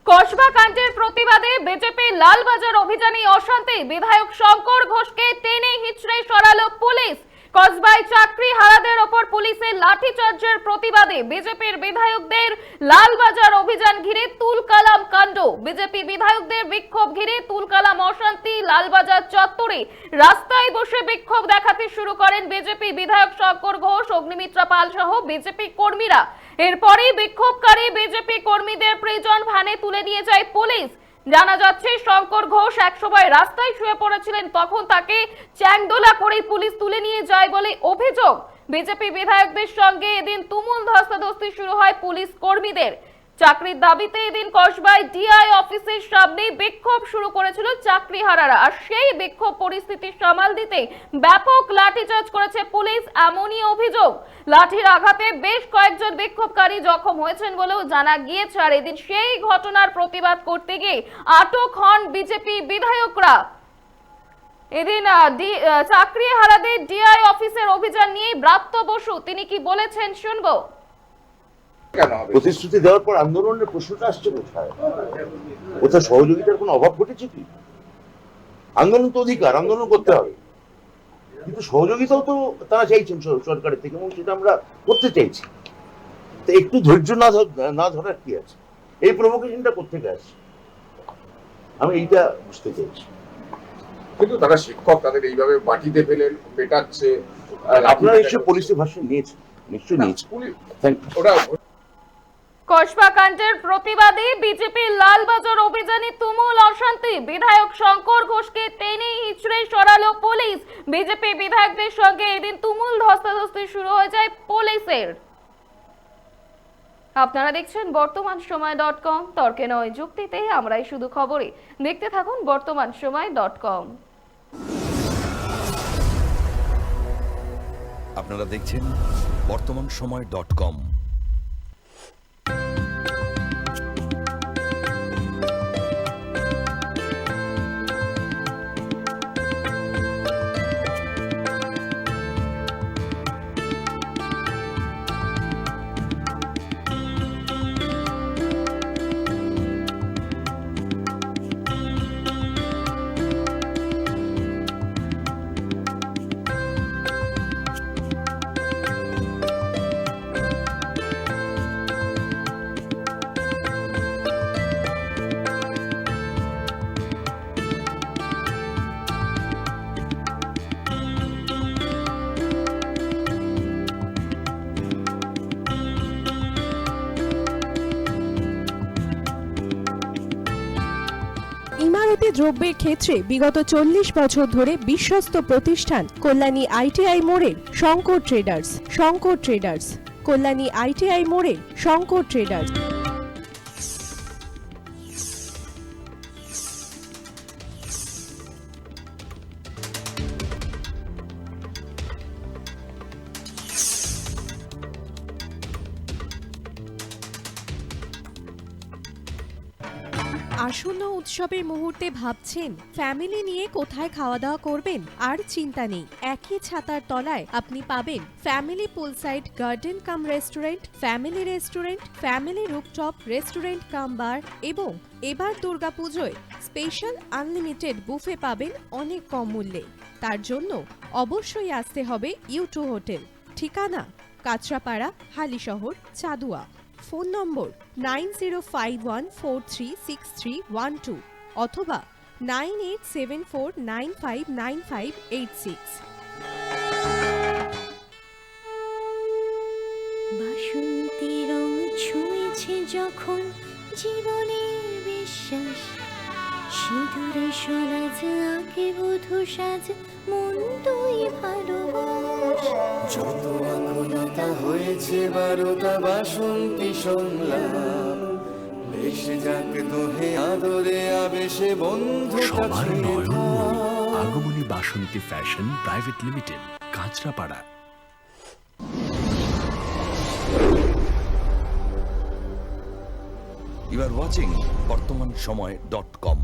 কসবা কাণ্ডের প্রতিবাদে বিজেপি লালবাজার অভিযানে অশান্তি, বিধায়ক শঙ্কর ঘোষকে টেনে হিচড়ে সরালো পুলিশ। কসবায় চাকরি হারাদের ওপর পুলিশের লাঠিচার্জের প্রতিবাদে বিজেপির বিধায়কদের লালবাজার অভিযান ঘিরে তুলকালাম কাণ্ড। বিজেপি বিধায়কদের বিক্ষোভ ঘিরে তুলকালাম অশান্তি। লালবাজার চত্বরে রাস্তায় বসে বিক্ষোভ দেখাতে শুরু করেন বিজেপি বিধায়ক শঙ্কর ঘোষ, অগ্নিমিত্রা পাল সহ বিজেপি কর্মীরা। এরপরই বিক্ষোভকারী বিজেপি কর্মীদের প্রিজন ভ্যানে তুলে নিয়ে যায় পুলিশ। জানা যাচ্ছে শঙ্কর ঘোষ একসময় রাস্তায় শুয়ে পড়েছিলেন, তখন তাকে চ্যাংদোলা করে পুলিশ তুলে নিয়ে যায় বলে অভিযোগ। বিজেপি বিধায়কদের সঙ্গে এদিন তুমুল ধস্তাধস্তি শুরু হয় পুলিশ কর্মীদের। চাকরির দাবিতে এদিন কসবায় ডিআই অফিসের সামনে বিক্ষোভ শুরু করেছিল চাকরিহারারা, আর সেই বিক্ষোভ পরিস্থিতি সামাল দিতে ব্যাপক লাঠিচার্জ করেছে পুলিশ, এমনই অভিযোগ। লাঠির আঘাতে বেশ কয়েকজন বিক্ষোভকারী জখম হয়েছেন বলেও জানা গিয়েছে। আর এদিন সেই ঘটনার প্রতিবাদ করতে গিয়ে আটক হন বিজেপি বিধায়করা। এদিন চাকরিহারাদের ডিআই অফিসের অভিযান নিয়ে ব্রাত্য বসু তিনি কি বলেছেন শুনবো। প্রতিশ্রুতি দেওয়ার পর আন্দোলনের প্রশ্নটা আসছে কোথায়? কোথায় সহযোগিতার কোনো অভাব ঘটেছে কি? আন্দোলন তো অধিকার, আন্দোলন করতে হবে, কিন্তু সহযোগিতাও তো তারা চাইছেন সরকারের থেকে, এবং সেটা আমরা করতে চাইছি। তো একটু ধৈর্য না ধরার কি আছে? এই প্রভোকেশনটা কোত্থেকে আসছে আমি এইটা বুঝতে চাইছি। কিন্তু তারা শিক্ষক, তাদের এইভাবে বাটিতে ফেলে পেটাচ্ছে। আপনারা এইসব পুলিশের ভাষণ নিয়েছেন, নিশ্চয়ই নিয়েছেন। ওরা কসবা কাণ্ডের প্রতিবাদে বিজেপির লালবাজার অভিযানে তুমুল অশান্তি, বিধায়ক শঙ্কর ঘোষকে টেনে হিচড়ে সরালো পুলিশ। বিজেপি বিধায়কদের সঙ্গে এদিন তুমুল ধস্তাধস্তি শুরু হয়ে যায় পুলিশের। আপনারা দেখছেন বর্তমান সময় .com, তর্কে নয় যুক্তিতে আমরাই শুধু খবরে। দেখতে থাকুন বর্তমান সময় .com। আপনারা দেখছেন বর্তমান সময় .com। ইমারতি দ্রব্যের ক্ষেত্রে বিগত 40 বছর ধরে বিশ্বস্ত প্রতিষ্ঠান কল্যাণী আইটিআই মোড়ের শঙ্কর ট্রেডার্স। কল্যাণী আইটিআই মোড়ের শঙ্কর ট্রেডার্স। আসন্ন উৎসবের মুহূর্তে ভাবছেন ফ্যামিলি নিয়ে কোথায় খাওয়া দাওয়া করবেন? আর চিন্তা নেই, একই ছাতার তলায় আপনি পাবেন family poolside garden cum restaurant, family rooftop restaurant cum bar, এবং এবার দুর্গাপুজোয় স্পেশাল আনলিমিটেড বুফে পাবেন অনেক কম মূল্যে। তার জন্য অবশ্যই আসতে হবে U2 হোটেল। ঠিকানা কাঁচরাপাড়া, হালিশহর, চাদুয়া। ফোন নম্বর 9051436312 অথবা 9874959586। বাসন্তী রং ছুঁয়েছে যখন জীবনের বিশ্বাস, সিঁদুরে সরাজ আঁকে বধূ সাজ, মন তুই ভালোবাস। যত আকুলতা হয়েছে বারোটা বাসন্তী সংলাপ, ভেসে যাক দোহে আদরে আবেশে বন্ধু। সবার নয়ন Agomoni Basanti fashion private limited, Kanchrapara. You are watching বর্তমান সময় .com।